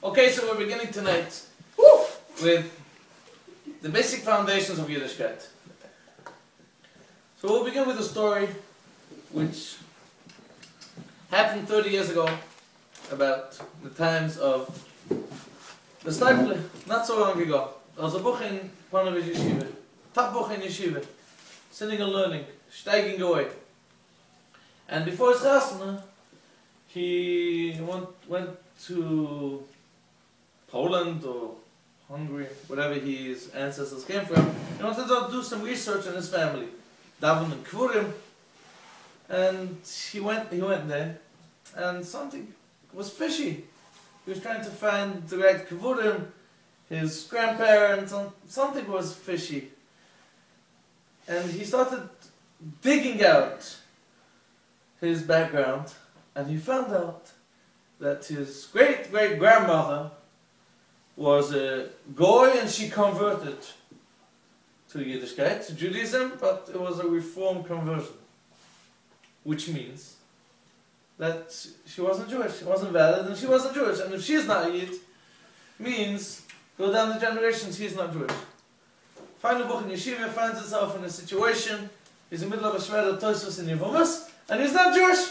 Okay, so we're beginning tonight with the basic foundations of Yiddishkeit. So we'll begin with a story which happened 30 years ago about the times of the Stipler, not so long ago. There was a book in Panavish Yeshiva, top book in Yeshiva, sitting and learning, steiging away. And before his chasna, he went to Poland or Hungary, whatever his ancestors came from. He wanted to do some research on his family, Davin and Kvurim, and he went there, and something was fishy. He was trying to find the right Kvurim, his grandparents, and something was fishy. And he started digging out his background, and he found out that his great-great-grandmother was a Goy, and she converted to Yiddishkeit, to Judaism, but it was a reform conversion. Which means that she wasn't Jewish, she wasn't valid, and she wasn't Jewish. And if she's not Yid, means, go down the generations, he's not Jewish. Finally, Buch in Yeshiva finds himself in a situation, he's in the middle of a shredder Tosus in Yevumas, and he's not Jewish.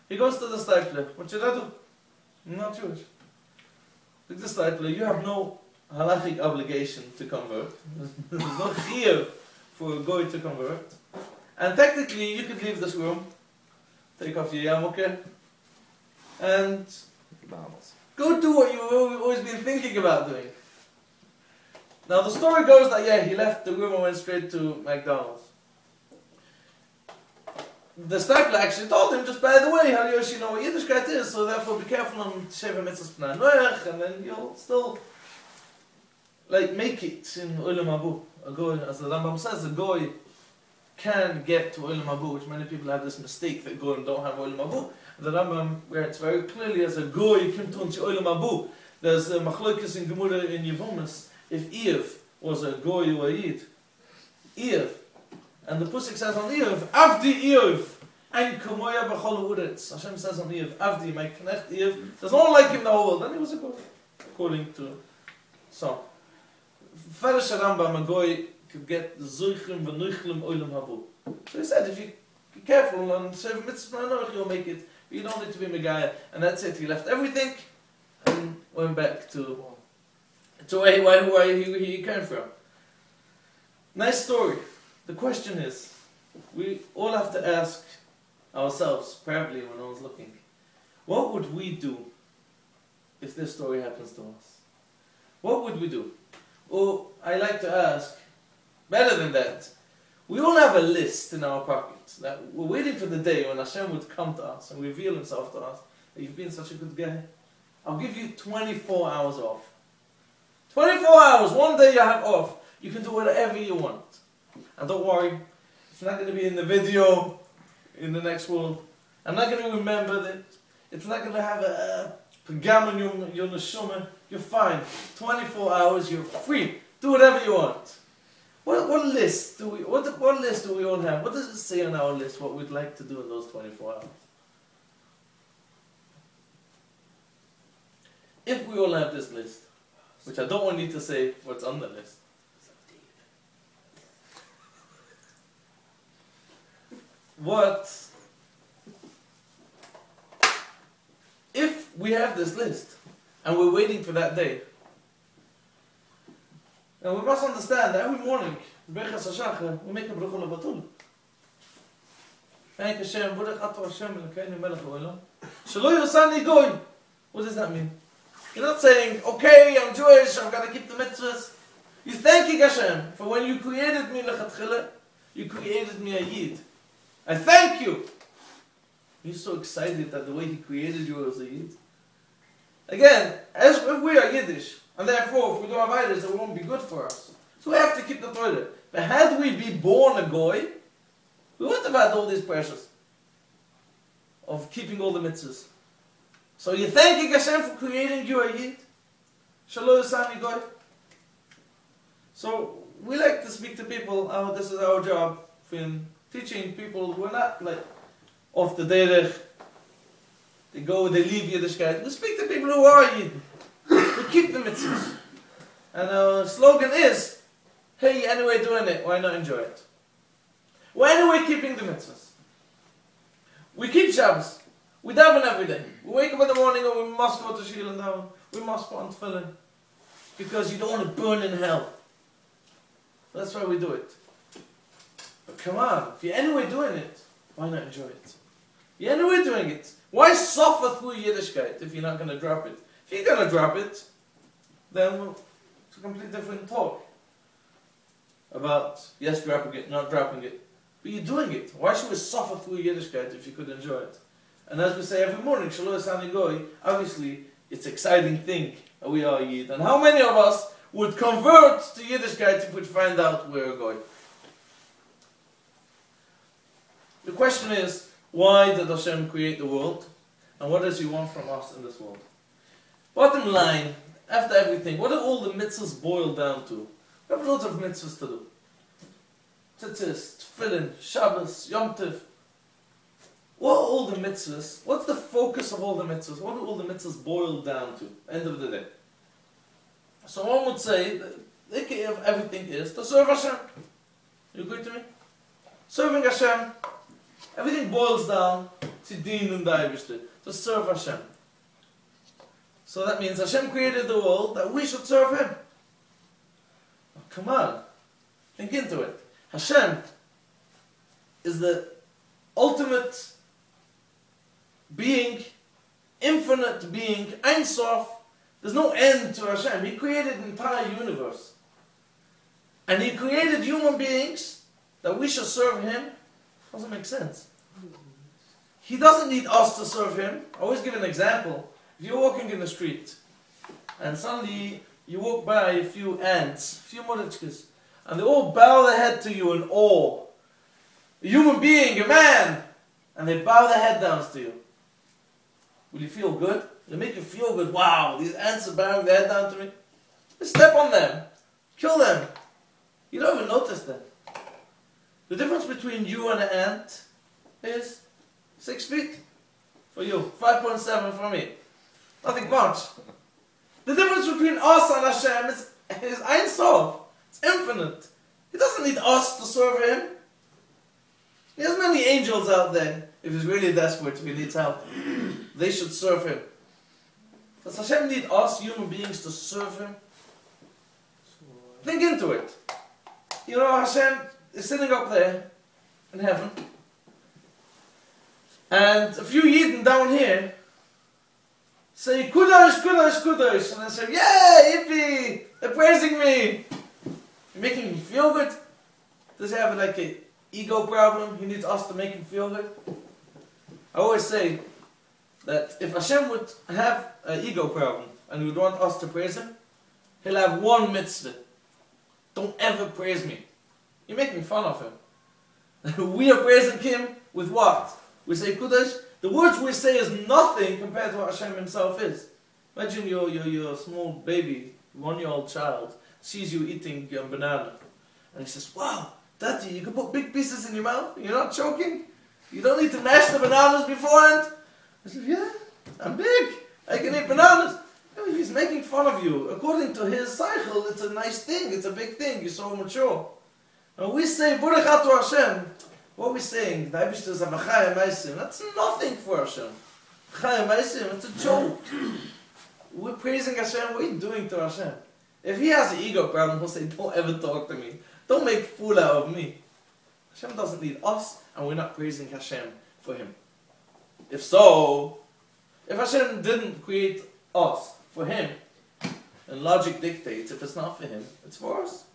He goes to the Stipler. What should I do? I'm not Jewish. Like the Stipler, you have no halachic obligation to convert. There's no chiyuv for a goy to convert. And technically, you could leave this room, take off your yarmulke, and go do what you've always been thinking about doing. Now the story goes that he left the room and went straight to McDonald's. The Stipler actually told him, just by the way, how you know what Yiddishkeit is, so therefore be careful on Sheva Mitzvahs Pnei Noach, and then you'll still make it in Olam Habu. A goy, as the Rambam says, a goy can get to Olam Habu, which many people have this mistake that goyim don't have Olam Habu. The Rambam, where it's very clearly as a goy came to Olam Habu. There's a machlokes in Gemara in Yevumas, if Eiv was a goy or a Yid. Eiv. And the Pusik says on Eiv, Avdi Eiv, ein kamoya b'chol uretz. Hashem says on Eiv, Avdi, my knecht Eiv, there's no one like him in the whole world. Then he was a goy, according to some. Farish Rambam, a goy could get Zuchrim v'nuchlim olam habu. So he said, if you be careful on Sheva Mitzvahs Pnei Noach, you'll make it. You don't need to be Megaya. And that's it. He left everything and went back to where he came from. Nice story. The question is, we all have to ask ourselves, probably when no one's looking, what would we do if this story happens to us? What would we do? Or I like to ask, better than that, we all have a list in our pockets that we're waiting for the day when Hashem would come to us and reveal himself to us, that you've been such a good guy. I'll give you 24 hours off. 24 hours, one day you have off. You can do whatever you want. And don't worry, it's not going to be in the video in the next world. I'm not going to remember that. It's not going to have a pagam on your neshama. You're fine. 24 hours, you're free. Do whatever you want. What list do we all have? What does it say on our list what we'd like to do in those 24 hours? If we all have this list, which I don't want you to say what's on the list. What if we have this list and we're waiting for that day? And we must understand that every morning, we make a bracha lebatul. Thank Hashem, Baruch Atah Hashem Elokeinu melech haolam. Shelo yosani goy. What does that mean? You're not saying, okay, I'm Jewish, I've got to keep the mitzvahs. You're thanking Hashem for when you created me lechatchila, you created me a Yid. I thank you. You're so excited that the way he created you was a Yid. Again, as we are Yiddish, and therefore if we do avodas, it won't be good for us. So we have to keep the Torah. But had we been born a goy, we wouldn't have had all these pressures of keeping all the mitzvahs. So you're thanking Hashem for creating you a Yid. Shalom Sami Goy. So we like to speak to people, this is our job, in teaching people who are not off the derech, they leave Yiddishkeit. We speak to people who are Yidden. We keep the mitzvahs. And our slogan is, hey, anyway doing it, why not enjoy it? We're anyway keeping the mitzvahs. We keep Shabbos. We daven every day. We wake up in the morning and we must go to Shul and daven. We must put on tefillin. Because you don't want to burn in hell. That's why we do it. But come on, if you're anyway doing it, why not enjoy it? You're anyway doing it. Why suffer through Yiddishkeit if you're not going to drop it? If you're going to drop it, then it's a completely different talk. About, yes, dropping it, not dropping it. But you're doing it. Why should we suffer through Yiddishkeit if you could enjoy it? And as we say every morning, Shalom Sani Goy, obviously, it's an exciting thing that we are Yid. And how many of us would convert to Yiddishkeit if we'd find out we're a Goy? The question is, why did Hashem create the world? And what does He want from us in this world? Bottom line, after everything, what do all the mitzvahs boil down to? We have loads of mitzvahs to do. Tzitzis, Tefillin, Shabbos, Yom Tov. What are all the mitzvahs? What's the focus of all the mitzvahs? What do all the mitzvahs boil down to? End of the day. So one would say, the key of everything is to serve Hashem. You agree to me? Serving Hashem. Everything boils down to Din and Daibishter, to serve Hashem. So that means Hashem created the world that we should serve Him. Oh, come on. Think into it. Hashem is the ultimate being, infinite being, Ein Sof. There's no end to Hashem. He created the entire universe. And He created human beings that we should serve Him. Doesn't make sense. He doesn't need us to serve Him. I always give an example. If you're walking in the street and suddenly you walk by a few ants, a few morichkas, and they all bow their head to you in awe. A human being, a man, and they bow their head down to you. Will you feel good? Will it make you feel good? Wow, these ants are bowing their head down to me. Just step on them. Kill them. You don't even notice them. The difference between you and an ant is 6 feet for you, 5.7 for me. Nothing much. The difference between us and Hashem is Ein Sof. It's infinite. He doesn't need us to serve Him. He has many angels out there. If He's really desperate, if He needs help, they should serve Him. Does Hashem need us, human beings, to serve Him? Think into it. You know, Hashem is sitting up there in heaven, and a few Yidden down here say, Kudosh, Kudosh, Kudosh, and they say, yay, yippee, they're praising me. You're making me feel good? Does he have like an ego problem? He needs us to make him feel good? I always say that if Hashem would have an ego problem and he would want us to praise Him, He'll have one mitzvah. Don't ever praise me. You're making fun of Him. We are praising Him with what? We say Kudosh. The words we say is nothing compared to what Hashem Himself is. Imagine your small baby, 1-year-old child, sees you eating a banana. And he says, wow, Daddy, you can put big pieces in your mouth? You're not choking? You don't need to mash the bananas beforehand? I said, yeah, I'm big. I can eat bananas. No, he's making fun of you. According to his cycle, it's a nice thing. It's a big thing. You're so mature. And we say, Baruch Atu Hashem. What are we saying? That's nothing for Hashem. It's a joke. We're praising Hashem. What are you doing to Hashem? If He has an ego problem, He'll say, don't ever talk to me. Don't make a fool out of me. Hashem doesn't need us, and we're not praising Hashem for Him. If so, if Hashem didn't create us for Him, and logic dictates, if it's not for Him, it's for us.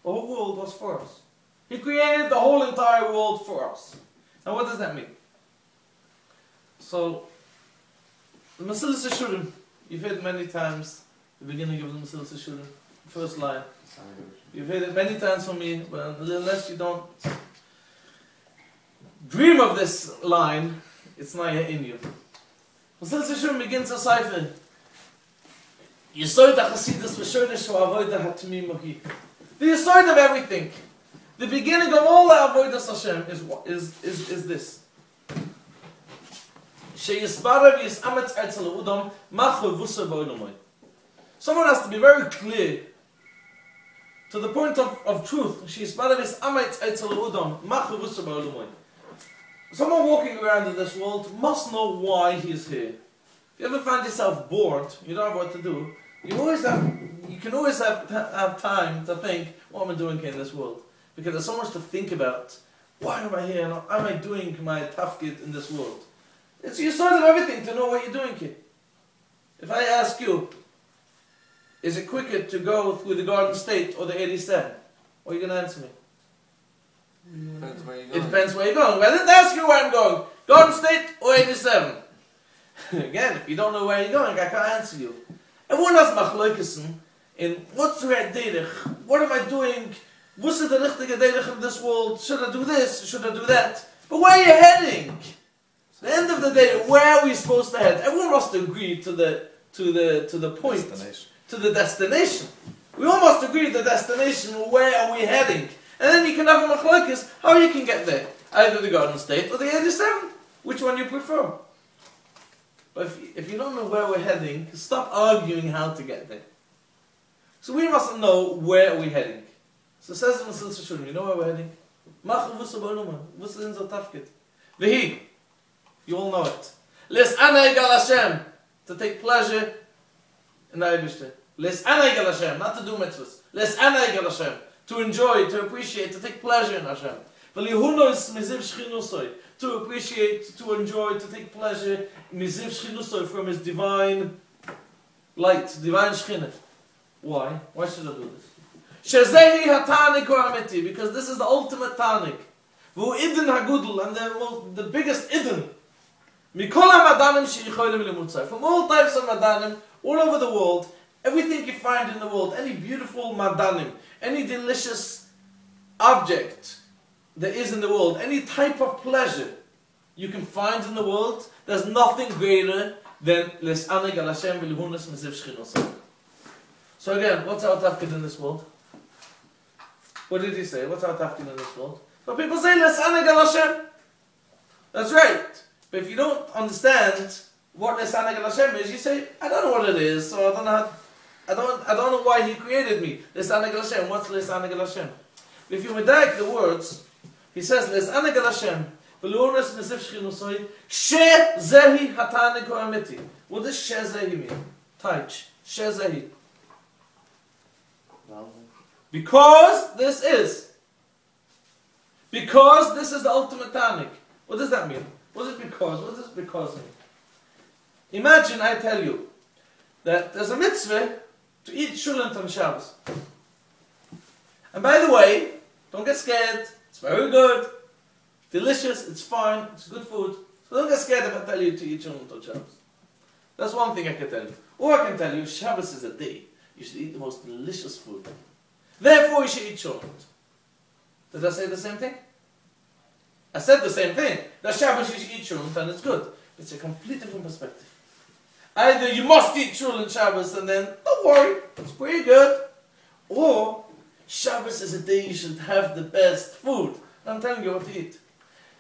The whole world was for us. He created the whole entire world for us. Now what does that mean? So, the Mesilas Yesharim, you've heard many times, the beginning of the Mesilas Yesharim, first line. You've heard it many times from me, but unless you don't dream of this line, it's not yet in you. Mesilas Yesharim begins a cipher. Yesod HaChasidus v'Shoresh HaAvodah HaTmimohi. The Yesod of everything. The beginning of all the Avodas Hashem is this. Someone has to be very clear to the point of truth. Someone walking around in this world must know why he is here. If you ever find yourself bored, you don't know what to do, you can always have time to think, what am I doing here in this world? Because there's so much to think about. Why am I here? How am I doing my tafkid in this world? It's your sort of everything to know what you're doing here. If I ask you, is it quicker to go through the Garden State or the 87? What are you going to answer me? Depends where you're It going. depends where you're going. Well, I didn't ask you where I'm going. Garden State or 87? Again, if you don't know where you're going, I can't answer you. Everyone has machloikesen in what's the right derech? What am I doing? What's the richtige derech in this world? Should I do this? Should I do that? But where are you heading? At the end of the day, where are we supposed to head? Everyone must agree to the point, to the destination. We all must agree to the destination. Where are we heading? And then you can have a machlokes how you can get there. Either the Garden State or the 87. Which one you prefer? But if you don't know where we're heading, stop arguing how to get there. So we must know where we're heading. So it says in the Silsa, you know where we're heading? What's in the tafkid? Vehi. You all know it. Les anay gal Hashem. To take pleasure in the Eibishter. Les anay gal Hashem. Not to do mitzvahs. Les anay gal Hashem. To enjoy, to appreciate, to take pleasure in Hashem. To appreciate, to enjoy, to take pleasure from His divine light, divine shchina. Why? Why should I do this? Because this is the ultimate tanik. And the biggest idin. From all types of madanim, all over the world, everything you find in the world, any beautiful madanim, any delicious object there is in the world, any type of pleasure you can find in the world, there's nothing greater than Les'aneg al Hashem v'lihunas miziv shchinosah. So again, what's our tafkid in this world? What did he say? What's our tafkid in this world? So people say Les'aneg al Hashem. That's right. But if you don't understand what Les'aneg al Hashem is, you say, I don't know what it is, so I don't know why He created me. Les'aneg al Hashem. What's Les'aneg al Hashem? If you medayek the words, he says, Les'aneg al Hashem, v'lu'onas miziv shchinosoi, she zehi hatanik ha'amiti. What does she zehi mean? Taich. She zehi. Because this is the ultimate tanik. What does that mean? What is because? What does because mean? Imagine I tell you that there's a mitzvah to eat shulent on Shabbos. And by the way, don't get scared. It's very good, delicious. It's fine. It's good food. So don't get scared if I tell you to eat shulent on Shabbos. That's one thing I can tell you. Or I can tell you Shabbos is a day you should eat the most delicious food. Therefore, you should eat shulent. Did I say the same thing? I said the same thing. That Shabbos you should eat shulent and it's good. It's a completely different perspective. Either you must eat shulent Shabbos and then don't worry, it's pretty good. Or Shabbos is a day you should have the best food. I'm telling you what to eat.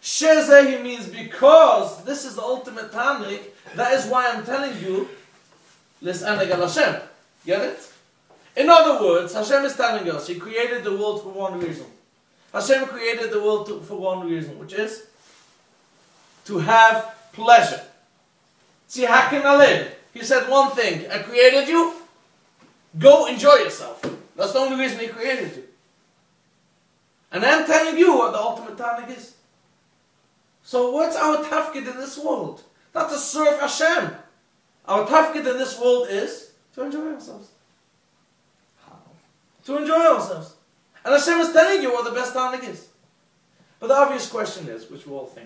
Shezehi means because this is the ultimate tanik. That is why I'm telling you, Les'aneg al Hashem. Get it? In other words, Hashem is telling us He created the world for one reason. Hashem created the world for one reason, which is to have pleasure. Tzihakin alev. He said one thing: I created you. Go enjoy yourself. That's the only reason He created you. And I'm telling you what the ultimate tanik is. So what's our tafkid in this world? Not to serve Hashem. Our tafkid in this world is to enjoy ourselves. How? To enjoy ourselves. And Hashem is telling you what the best tanik is. But the obvious question is, which we all think,